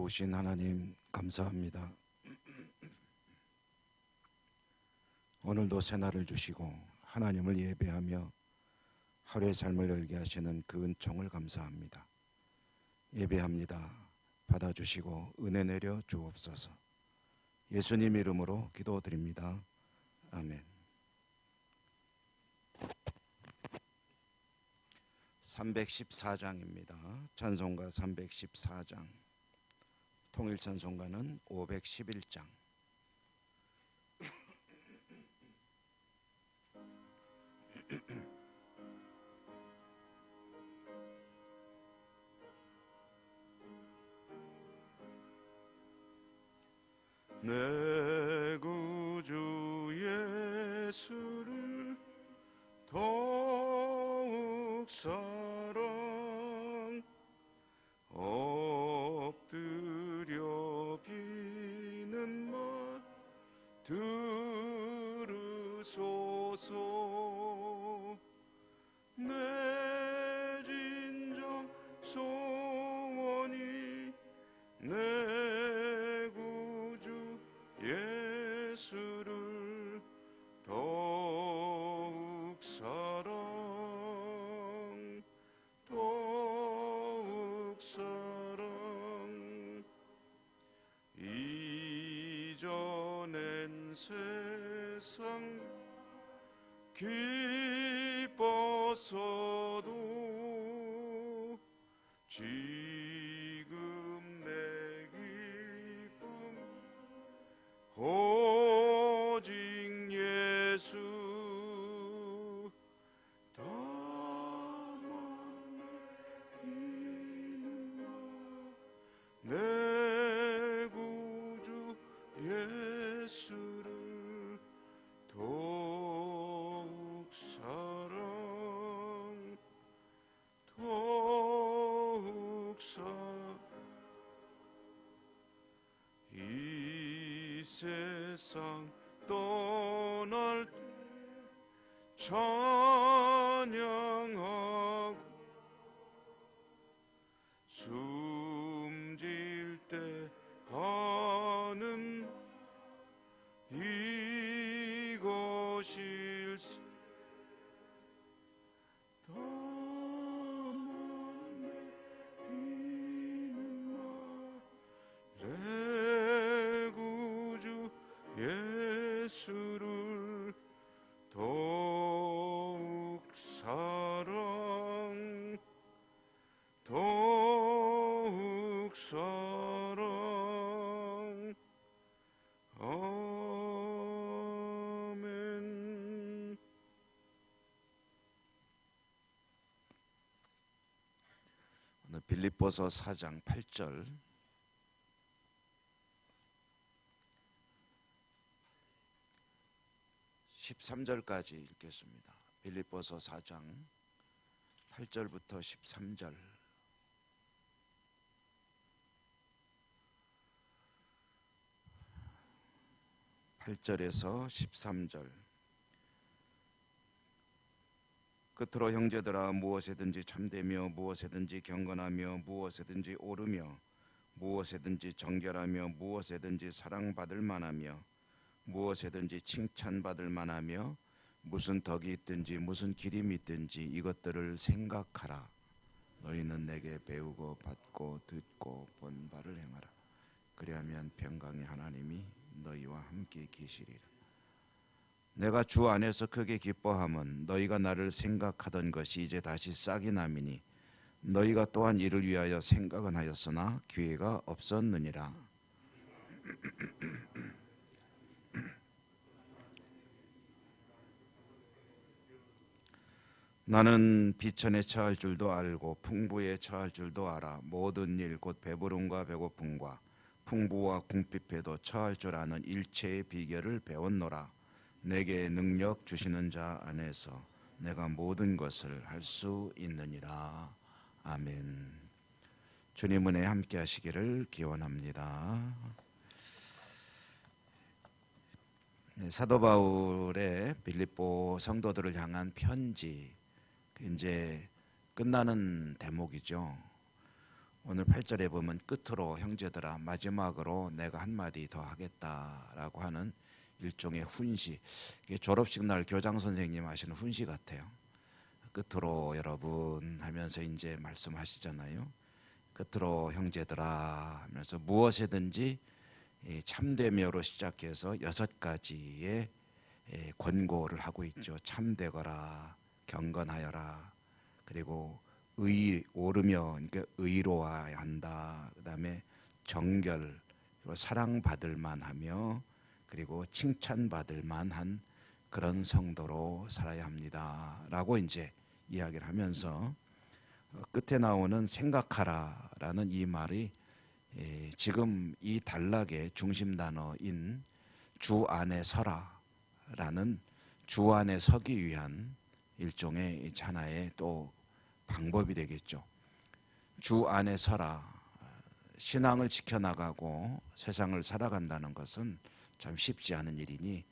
좋으신 하나님 감사합니다. 오늘도 새날을 주시고 하나님을 예배하며 하루의 삶을 열게 하시는 그 은총을 감사합니다. 예배합니다. 받아주시고 은혜 내려 주옵소서. 예수님 이름으로 기도드립니다. 아멘. 314장입니다. 찬송가 314장. 통일찬송가는 511장. 내 구주 예수를 더욱 사랑 엎드려 비는 말 들으소서. 내 진정 소원이 내 구주 예수를 더욱 사랑 더욱 사랑. 이전엔 세상 기뻤어도 지금 내 기쁨 오직 예수. 다만 이는 내 구주 예수를 더욱 사랑 더욱 이 세상 떠날 때 찬양하고 숨질 때 하는 이것일세. 다만 내 비는 내 구주 예수를 더욱 사랑 더욱 사랑. 아멘. 오늘 빌립보서 4장 8절 13절까지 읽겠습니다. 빌립보서 4장 8절부터 13절. (8절에서) 13절. 끝으로 형제들아, 무엇에든지 참되며 무엇에든지 경건하며 무엇에든지 옳으며 무엇에든지 정결하며 무엇에든지 사랑받을 만하며 무엇에든지 칭찬받을 만하며 무슨 덕이 있든지 무슨 기림이 있든지 이것들을 생각하라. 너희는 내게 배우고 받고 듣고 본 바를 행하라. 그리하면 평강의 하나님이 너희와 함께 계시리라. 내가 주 안에서 크게 기뻐함은 너희가 나를 생각하던 것이 이제 다시 싹이 남이니 너희가 또한 이를 위하여 생각은 하였으나 기회가 없었느니라. 나는 비천에 처할 줄도 알고 풍부에 처할 줄도 알아. 모든 일 곧 배부름과 배고픔과 풍부와 궁핍에도 처할 줄 아는 일체의 비결을 배웠노라. 내게 능력 주시는 자 안에서 내가 모든 것을 할 수 있느니라. 아멘. 주님 은혜 함께 하시기를 기원합니다. 사도 바울의 빌립보 성도들을 향한 편지, 이제 끝나는 대목이죠. 오늘 8절에 보면 끝으로 형제들아 마지막으로 내가 한마디 더 하겠다라고 하는 일종의 훈시, 이게 졸업식 날 교장 선생님 하시는 훈시 같아요. 끝으로 여러분 하면서 이제 말씀하시잖아요. 끝으로 형제들아 하면서 무엇이든지 참되며로 시작해서 6가지의 권고를 하고 있죠. 참되거라, 경건하여라, 그리고 오르며, 그러니까 의로워야 한다. 그다음에 정결, 그리고 사랑받을 만하며, 그리고 칭찬받을 만한 그런 성도로 살아야 합니다라고 이제 이야기를 하면서 끝에 나오는 생각하라라는 이 말이 지금 이 단락의 중심 단어인 주 안에 서라라는, 주 안에 서기 위한 일종의 하나의 또 방법이 되겠죠. 주 안에 서라. 신앙을 지켜나가고 세상을 살아간다는 것은 참 쉽지 않은 일이니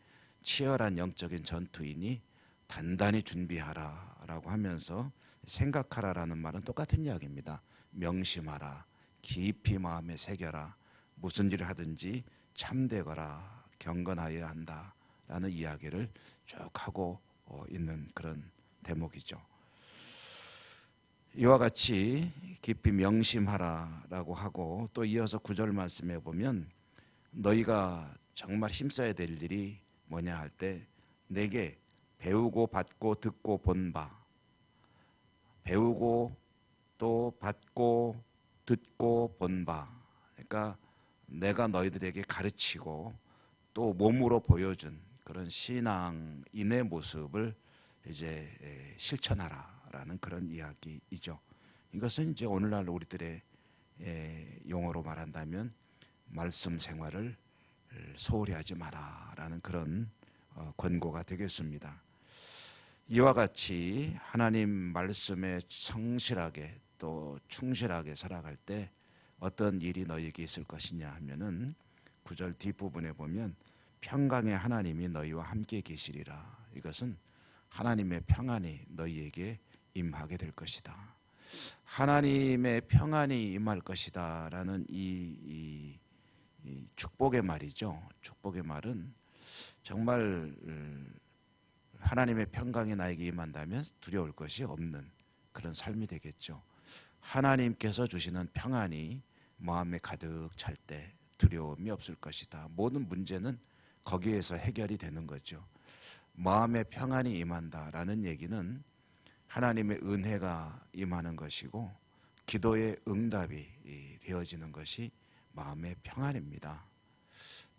치열한 영적인 전투이니 단단히 준비하라라고 하면서 생각하라라는 말은 똑같은 이야기입니다. 명심하라, 깊이 마음에 새겨라, 무슨 일을 하든지 참되거라, 경건하여야 한다라는 이야기를 쭉 하고 있는 그런 대목이죠. 이와 같이 깊이 명심하라라고 하고, 또 이어서 9절 말씀해 보면 너희가 정말 힘써야 될 일이 뭐냐 할 때, 내게 배우고 받고 듣고 본 바, 배우고 또 받고 듣고 본 바, 그러니까 내가 너희들에게 가르치고 또 몸으로 보여준 그런 신앙인의 모습을 이제 실천하라라는 그런 이야기이죠. 이것은 이제 오늘날 우리들의 용어로 말한다면 말씀 생활을 소홀히 하지 마라라는 그런 권고가 되겠습니다. 이와 같이 하나님 말씀에 성실하게 또 충실하게 살아갈 때 어떤 일이 너희에게 있을 것이냐 하면은 9절 뒷부분에 보면 평강의 하나님이 너희와 함께 계시리라. 이것은 하나님의 평안이 너희에게 임하게 될 것이다. 하나님의 평안이 임할 것이다 라는 이 축복의 말이죠. 축복의 말은 정말 하나님의 평강이 나에게 임한다면 두려울 것이 없는 그런 삶이 되겠죠. 하나님께서 주시는 평안이 마음에 가득 찰 때 두려움이 없을 것이다. 모든 문제는 거기에서 해결이 되는 거죠. 마음의 평안이 임한다라는 얘기는 하나님의 은혜가 임하는 것이고 기도의 응답이 되어지는 것이 마음의 평안입니다.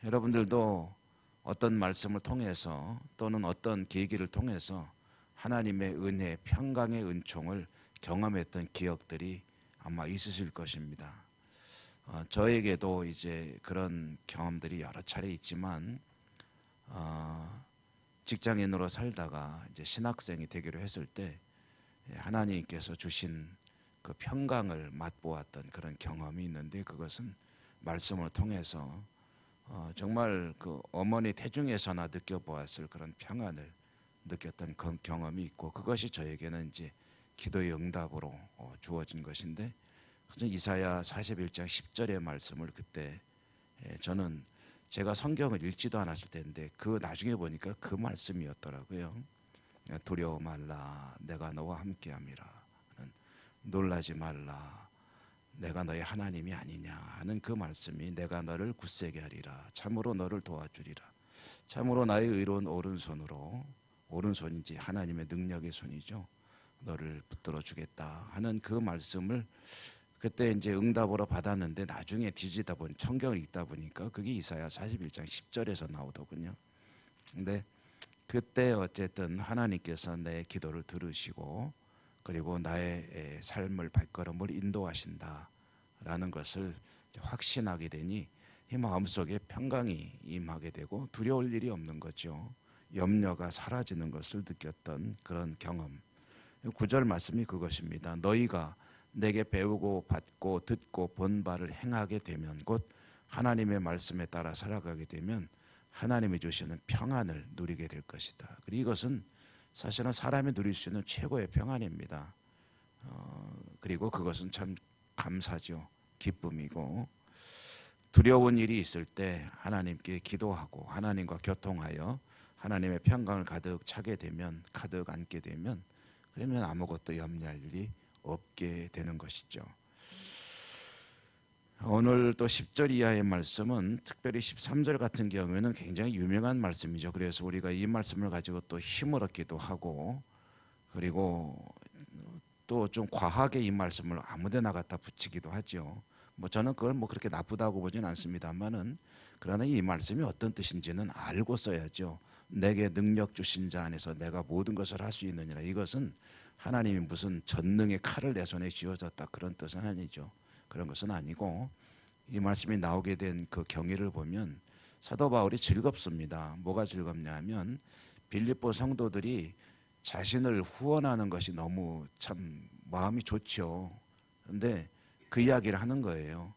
여러분들도 어떤 말씀을 통해서 또는 어떤 계기를 통해서 하나님의 은혜, 평강의 은총을 경험했던 기억들이 아마 있으실 것입니다. 저에게도 이제 그런 경험들이 여러 차례 있지만 직장인으로 살다가 이제 신학생이 되기로 했을 때 하나님께서 주신 그 평강을 맛보았던 그런 경험이 있는데, 그것은 말씀을 통해서 정말 그 어머니 태중에서나 느껴보았을 그런 평안을 느꼈던 그 경험이 있고, 그것이 저에게는 이제 기도의 응답으로 주어진 것인데, 이사야 41장 10절의 말씀을 그때 저는 제가 성경을 읽지도 않았을 때인데 그 나중에 보니까 그 말씀이었더라고요. 두려워 말라, 내가 너와 함께함이라. 놀라지 말라, 내가 너의 하나님이 아니냐 하는 그 말씀이 내가 너를 굳세게 하리라, 참으로 너를 도와주리라, 참으로 나의 의로운 오른손으로, 오른손인지 하나님의 능력의 손이죠, 너를 붙들어 주겠다 하는 그 말씀을 그때 이제 응답으로 받았는데, 나중에 뒤지다 보니 성경을 읽다 보니까 그게 이사야 41장 10절에서 나오더군요. 근데 그때 어쨌든 하나님께서 내 기도를 들으시고 그리고 나의 삶을 발걸음을 인도하신다라는 것을 확신하게 되니 이 마음속에 평강이 임하게 되고 두려울 일이 없는 거죠. 염려가 사라지는 것을 느꼈던 그런 경험. 9절 말씀이 그것입니다. 너희가 내게 배우고 받고 듣고 본 바를 행하게 되면, 곧 하나님의 말씀에 따라 살아가게 되면 하나님이 주시는 평안을 누리게 될 것이다. 그리고 이것은 사실은 사람이 누릴 수 있는 최고의 평안입니다. 그리고 그것은 참 감사죠. 기쁨이고, 두려운 일이 있을 때 하나님께 기도하고 하나님과 교통하여 하나님의 평강을 가득 차게 되면, 가득 안게 되면, 그러면 아무것도 염려할 일이 없게 되는 것이죠. 오늘 또 10절 이하의 말씀은, 특별히 13절 같은 경우에는 굉장히 유명한 말씀이죠. 그래서 우리가 이 말씀을 가지고 또 힘을 얻기도 하고, 그리고 또 좀 과하게 이 말씀을 아무데나 갖다 붙이기도 하죠. 저는 그걸 그렇게 나쁘다고 보진 않습니다만은, 그러나 이 말씀이 어떤 뜻인지는 알고 써야죠. 내게 능력 주신 자 안에서 내가 모든 것을 할 수 있느니라. 이것은 하나님이 무슨 전능의 칼을 내 손에 쥐어졌다 그런 뜻은 아니죠. 그런 것은 아니고, 이 말씀이 나오게 된 그 경위를 보면 사도 바울이 즐겁습니다. 뭐가 즐겁냐 하면, 빌립보 성도들이 자신을 후원하는 것이 너무 참 마음이 좋죠. 그런데 그 이야기를 하는 거예요.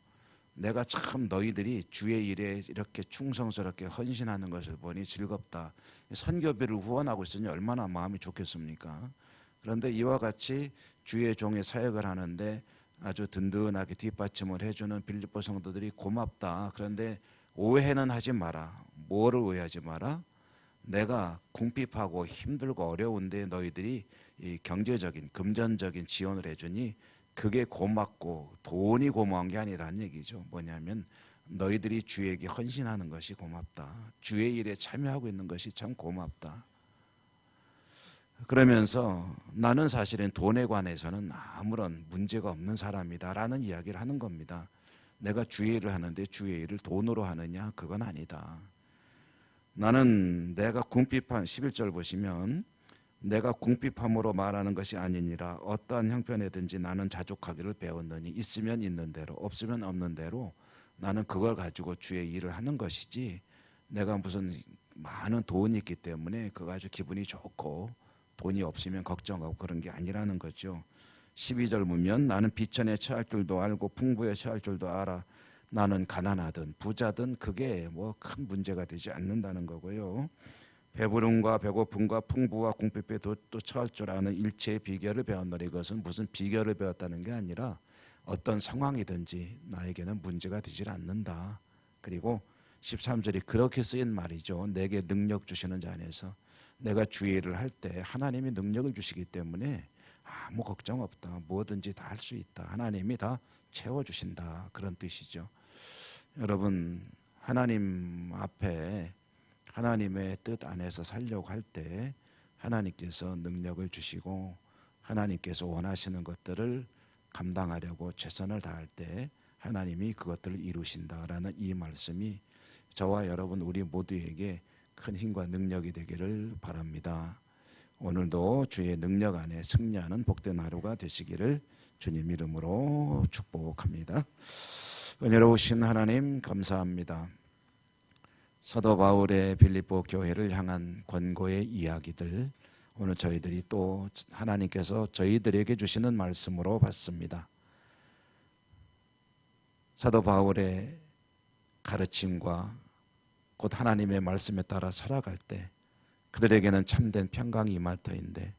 내가 참 너희들이 주의 일에 이렇게 충성스럽게 헌신하는 것을 보니 즐겁다. 선교비를 후원하고 있으니 얼마나 마음이 좋겠습니까? 그런데 이와 같이 주의 종의 사역을 하는데 아주 든든하게 뒷받침을 해주는 빌립보 성도들이 고맙다. 그런데 오해는 하지 마라. 뭐를 오해하지 마라? 내가 궁핍하고 힘들고 어려운데 너희들이 이 경제적인, 금전적인 지원을 해주니 그게 고맙고 돈이 고마운 게 아니라는 얘기죠. 뭐냐면 너희들이 주에게 헌신하는 것이 고맙다. 주의 일에 참여하고 있는 것이 참 고맙다. 그러면서 나는 사실은 돈에 관해서는 아무런 문제가 없는 사람이다라는 이야기를 하는 겁니다. 내가 주의 일을 하는데 주의 일을 돈으로 하느냐? 그건 아니다. 나는 내가 궁핍한, 11절 보시면, 내가 궁핍함으로 말하는 것이 아니니라. 어떠한 형편에든지 나는 자족하기를 배웠느니, 있으면 있는 대로 없으면 없는 대로 나는 그걸 가지고 주의 일을 하는 것이지, 내가 무슨 많은 돈이 있기 때문에 그거 가지고 기분이 좋고 돈이 없으면 걱정하고 그런 게 아니라는 거죠. 12절 보면, 나는 비천에 처할 줄도 알고 풍부에 처할 줄도 알아. 나는 가난하든 부자든 그게 큰 문제가 되지 않는다는 거고요. 배부름과 배고픔과 풍부와 궁핍에 또 처할 줄 아는 일체의 비결을 배웠노라. 이것은 무슨 비결을 배웠다는 게 아니라 어떤 상황이든지 나에게는 문제가 되질 않는다. 그리고 13절이 그렇게 쓰인 말이죠. 내게 능력 주시는 자 안에서 내가 주의 일을 할 때 하나님이 능력을 주시기 때문에 아무 걱정 없다. 뭐든지 다 할 수 있다. 하나님이 다 채워주신다. 그런 뜻이죠. 여러분, 하나님 앞에 하나님의 뜻 안에서 살려고 할 때 하나님께서 능력을 주시고 하나님께서 원하시는 것들을 감당하려고 최선을 다할 때 하나님이 그것들을 이루신다라는 이 말씀이 저와 여러분 우리 모두에게 큰 힘과 능력이 되기를 바랍니다. 오늘도 주의 능력 안에 승리하는 복된 하루가 되시기를 주님 이름으로 축복합니다. 은혜로우신 하나님 감사합니다. 사도 바울의 빌립보 교회를 향한 권고의 이야기들, 오늘 저희들이 또 하나님께서 저희들에게 주시는 말씀으로 봤습니다. 사도 바울의 가르침과 곧 하나님의 말씀에 따라 살아갈 때 그들에게는 참된 평강이 임할 터인데,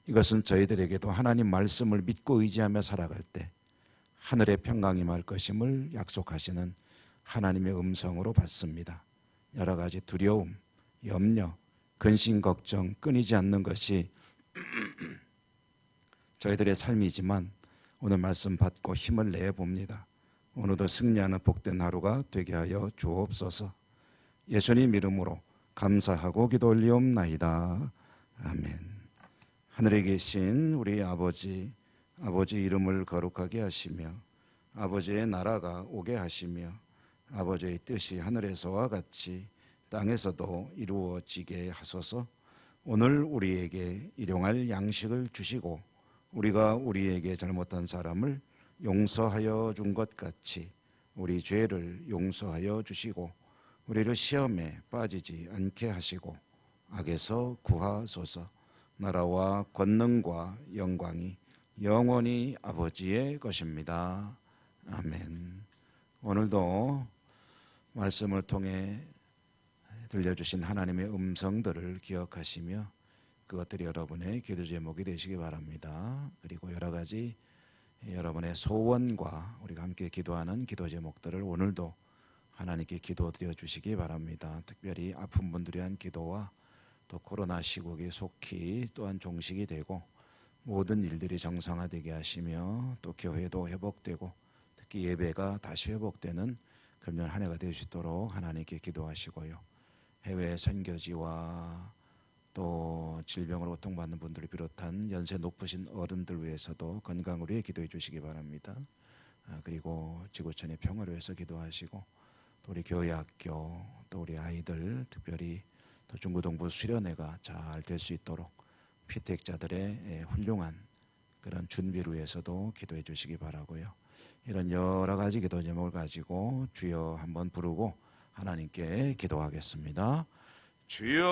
이것은 저희들에게도 하나님 말씀을 믿고 의지하며 살아갈 때 하늘의 평강이 임할 것임을 약속하시는 하나님의 음성으로 봤습니다. 여러 가지 두려움, 염려, 근심, 걱정 끊이지 않는 것이 저희들의 삶이지만 오늘 말씀 받고 힘을 내봅니다. 오늘도 승리하는 복된 하루가 되게 하여 주옵소서. 예수님 이름으로 감사하고 기도 올리옵나이다. 아멘. 하늘에 계신 우리 아버지 이름을 거룩하게 하시며 아버지의 나라가 오게 하시며 아버지의 뜻이 하늘에서와 같이 땅에서도 이루어지게 하소서. 오늘 우리에게 일용할 양식을 주시고 우리가 우리에게 잘못한 사람을 용서하여 준 것 같이 우리 죄를 용서하여 주시고 우리를 시험에 빠지지 않게 하시고 악에서 구하소서. 나라와 권능과 영광이 영원히 아버지의 것입니다. 아멘. 오늘도 말씀을 통해 들려주신 하나님의 음성들을 기억하시며 그것들이 여러분의 기도 제목이 되시기 바랍니다. 그리고 여러 가지 여러분의 소원과 우리가 함께 기도하는 기도 제목들을 오늘도 하나님께 기도드려 주시기 바랍니다. 특별히 아픈 분들이 한 기도와 또 코로나 시국이 속히 또한 종식이 되고 모든 일들이 정상화되게 하시며 또 교회도 회복되고 특히 예배가 다시 회복되는 금년 한 해가 될 수 있도록 하나님께 기도하시고요. 해외 선교지와 또 질병으로 고통받는 분들을 비롯한 연세 높으신 어른들 위해서도 건강을 위해 기도해 주시기 바랍니다. 그리고 지구촌의 평화를 위해서 기도하시고 또 우리 교회 학교 또 우리 아이들 특별히 또 중고등부 수련회가 잘 될 수 있도록 피택자들의 훌륭한 그런 준비를 위해서도 기도해 주시기 바라고요. 이런 여러 가지 기도 제목을 가지고 주여 한번 부르고 하나님께 기도하겠습니다. 주여